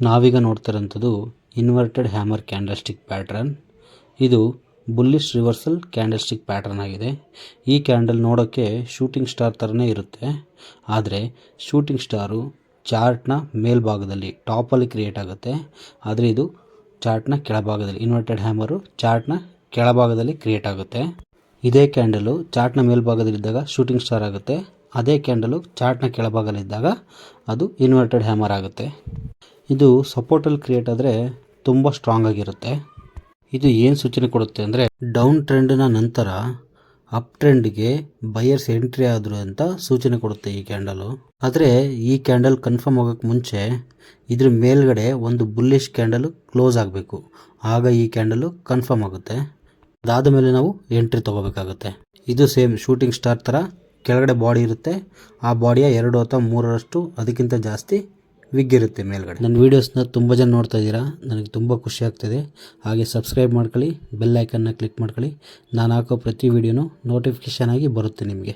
ನಾವೀಗ ನೋಡ್ತಿರೋಂಥದ್ದು inverted hammer candlestick pattern. ಇದು bullish reversal candlestick pattern ಆಗಿದೆ. ಈ ಕ್ಯಾಂಡಲ್ ನೋಡೋಕ್ಕೆ ಶೂಟಿಂಗ್ ಸ್ಟಾರ್ ಥರನೇ ಇರುತ್ತೆ, ಆದರೆ ಶೂಟಿಂಗ್ ಸ್ಟಾರು ಚಾರ್ಟ್ನ ಮೇಲ್ಭಾಗದಲ್ಲಿ ಟಾಪಲ್ಲಿ ಕ್ರಿಯೇಟ್ ಆಗುತ್ತೆ, ಆದರೆ ಇದು ಚಾರ್ಟ್ನ ಕೆಳಭಾಗದಲ್ಲಿ, ಇನ್ವರ್ಟೆಡ್ ಹ್ಯಾಮರು ಚಾರ್ಟ್ನ ಕೆಳಭಾಗದಲ್ಲಿ ಕ್ರಿಯೇಟ್ ಆಗುತ್ತೆ. ಇದೇ ಕ್ಯಾಂಡಲು ಚಾರ್ಟ್ನ ಮೇಲ್ಭಾಗದಲ್ಲಿದ್ದಾಗ ಶೂಟಿಂಗ್ ಸ್ಟಾರ್ ಆಗುತ್ತೆ, ಅದೇ ಕ್ಯಾಂಡಲು ಚಾರ್ಟ್ನ ಕೆಳಭಾಗದಲ್ಲಿದ್ದಾಗ ಅದು ಇನ್ವರ್ಟೆಡ್ ಹ್ಯಾಮರ್ ಆಗುತ್ತೆ. ಇದು ಸಪೋರ್ಟಲ್ಲಿ ಕ್ರಿಯೇಟ್ ಆದರೆ ತುಂಬ ಸ್ಟ್ರಾಂಗ್ ಆಗಿರುತ್ತೆ. ಇದು ಏನು ಸೂಚನೆ ಕೊಡುತ್ತೆ ಅಂದರೆ ಡೌನ್ ಟ್ರೆಂಡ್ನ ನಂತರ ಅಪ್ ಟ್ರೆಂಡ್ಗೆ ಬಯರ್ಸ್ ಎಂಟ್ರಿ ಆದರು ಅಂತ ಸೂಚನೆ ಕೊಡುತ್ತೆ ಈ ಕ್ಯಾಂಡಲು. ಆದರೆ ಈ ಕ್ಯಾಂಡಲ್ ಕನ್ಫರ್ಮ್ ಆಗೋಕ್ಕೆ ಮುಂಚೆ ಇದ್ರ ಮೇಲ್ಗಡೆ ಒಂದು ಬುಲ್ಲಿಶ್ ಕ್ಯಾಂಡಲು ಕ್ಲೋಸ್ ಆಗಬೇಕು, ಆಗ ಈ ಕ್ಯಾಂಡಲು ಕನ್ಫರ್ಮ್ ಆಗುತ್ತೆ. ಅದಾದ ಮೇಲೆ ನಾವು ಎಂಟ್ರಿ ತೊಗೋಬೇಕಾಗುತ್ತೆ. ಇದು ಸೇಮ್ ಶೂಟಿಂಗ್ ಸ್ಟಾರ್ ಥರ ಕೆಳಗಡೆ ಬಾಡಿ ಇರುತ್ತೆ, ಆ ಬಾಡಿಯ 2 ಅಥವಾ 3ರಷ್ಟು ಅದಕ್ಕಿಂತ ಜಾಸ್ತಿ ವಿಗ್ ಇರುತ್ತೆ ಮೇಲ್ಗಡೆ. ನನ್ನ ವೀಡಿಯೋಸ್ನ ತುಂಬ ಜನ ನೋಡ್ತಾ ಇದ್ದೀರಾ, ನನಗೆ ತುಂಬ ಖುಷಿ ಆಗ್ತಿದೆ. ಹಾಗೆ ಸಬ್ಸ್ಕ್ರೈಬ್ ಮಾಡ್ಕೊಳ್ಳಿ, ಬೆಲ್ ಐಕನ್ನ ಕ್ಲಿಕ್ ಮಾಡ್ಕೊಳ್ಳಿ. ನಾನು ಹಾಕೋ ಪ್ರತಿ ವೀಡಿಯೋನು ನೋಟಿಫಿಕೇಷನ್ ಆಗಿ ಬರುತ್ತೆ ನಿಮಗೆ.